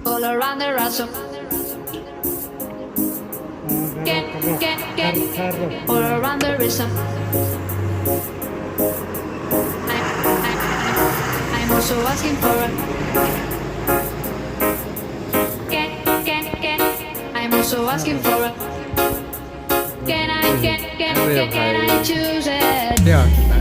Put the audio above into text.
all around the rosum. Get all around the rhythm. I'm also asking for a get. I'm also asking for a can I choose it? Yeah.